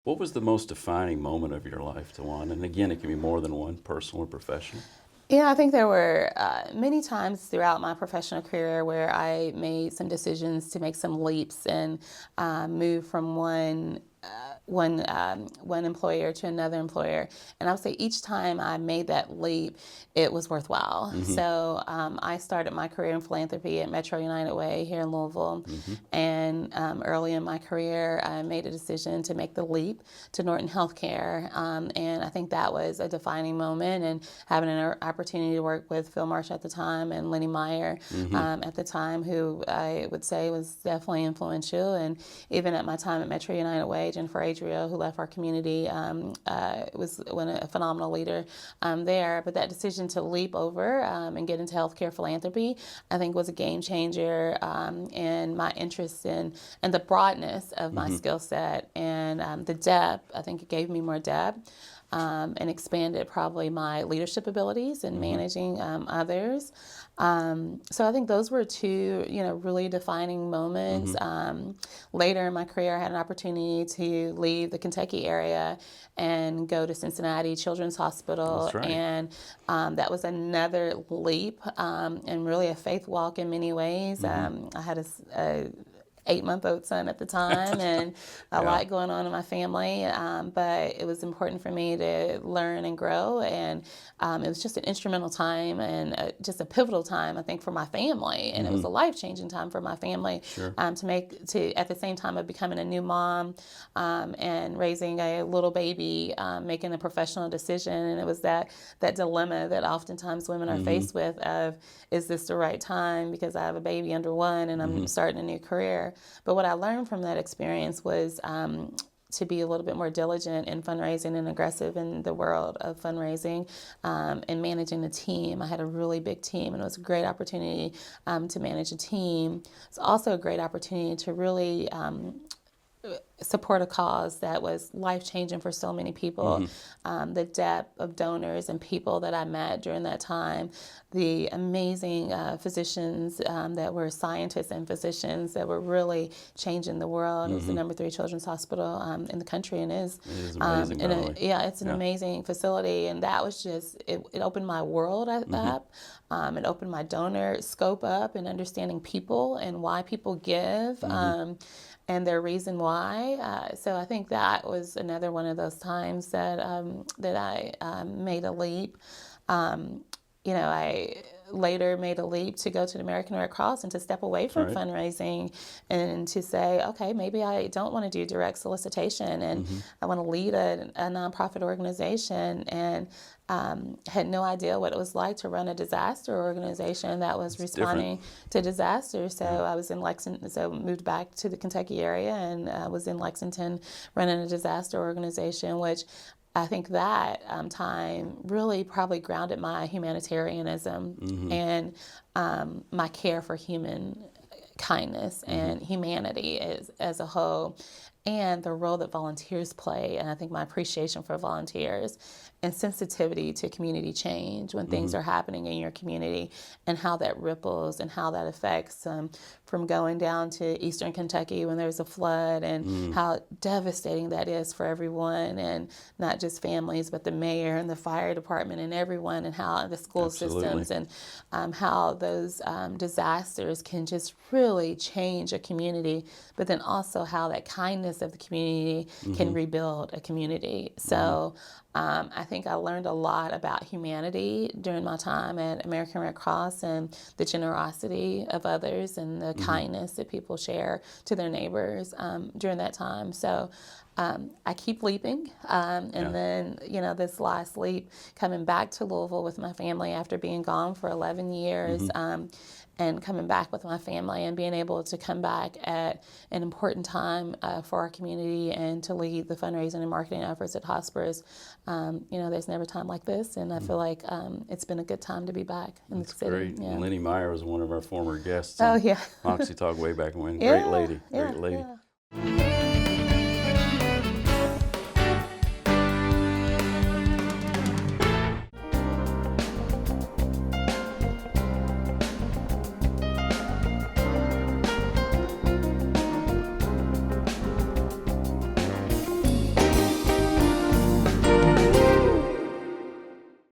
What was the most defining moment of your life, Tawanda? And again, it can be more than one, personal or professional. Yeah, I think there were many times throughout my professional career where I made some decisions to make some leaps and move from one employer to another employer. And I would say each time I made that leap, it was worthwhile. So I started my career in philanthropy at Metro United Way here in Louisville. And early in my career, I made a decision to make the leap to Norton Healthcare. And I think that was a defining moment, and having an opportunity to work with Phil Marsh at the time and Lenny Meyer at the time, who I would say was definitely influential. And even at my time at Metro United Way, Jennifer Adriel, who left our community, was a phenomenal leader there. But that decision to leap over and get into healthcare philanthropy, I think, was a game changer in my interest in and the broadness of my skill set and the depth. I think it gave me more depth. And expanded probably my leadership abilities in managing others. So I think those were two, really defining moments. Later in my career, I had an opportunity to leave the Kentucky area and go to Cincinnati Children's Hospital. That's right. And that was another leap and really a faith walk in many ways. I had a 8-month-old son at the time, and a lot going on in my family. But it was important for me to learn and grow, and it was just an instrumental time and just a pivotal time, I think, for my family. And it was a life-changing time for my family to at the same time of becoming a new mom and raising a little baby, making a professional decision. And it was that dilemma that oftentimes women are faced with of, is this the right time? Because I have a baby under one and I'm starting a new career. But what I learned from that experience was to be a little bit more diligent in fundraising and aggressive in the world of fundraising and managing a team. I had a really big team, and it was a great opportunity to manage a team. It's also a great opportunity to really support a cause that was life-changing for so many people. The depth of donors and people that I met during that time, the amazing physicians that were scientists and physicians that were really changing the world. It was the number 3 children's hospital in the country, and is. It is amazing, by the way. It's an amazing facility, and that was just, it opened my world up. It opened my donor scope up, and understanding people and why people give. And their reason why. So I think that was another one of those times that I made a leap. I later made a leap to go to the American Red Cross and to step away from fundraising and to say, okay, maybe I don't want to do direct solicitation, and I want to lead a nonprofit organization, and had no idea what it was like to run a disaster organization that was responding to disasters. So I was in Lexington, so moved back to the Kentucky area, and was in Lexington running a disaster organization, which I think that time really probably grounded my humanitarianism and my care for human kindness and humanity as a whole, and the role that volunteers play. And I think my appreciation for volunteers and sensitivity to community change when things are happening in your community, and how that ripples and how that affects from going down to eastern Kentucky when there's a flood, and how devastating that is for everyone, and not just families, but the mayor and the fire department and everyone, and how the school systems, and how those disasters can just really change a community, but then also how that kindness of the community can rebuild a community. So I think I learned a lot about humanity during my time at American Red Cross, and the generosity of others and the kindness that people share to their neighbors during that time. So I keep leaping. And then, this last leap, coming back to Louisville with my family after being gone for 11 years, and coming back with my family and being able to come back at an important time for our community and to lead the fundraising and marketing efforts at Hosparus. There's never a time like this, and I feel like it's been a good time to be back in the city. Great. Yeah. And Lenny Meyer was one of our former guests Oh, on yeah. MoxieTalk way back when. Yeah, Great lady. yeah, Great lady. yeah.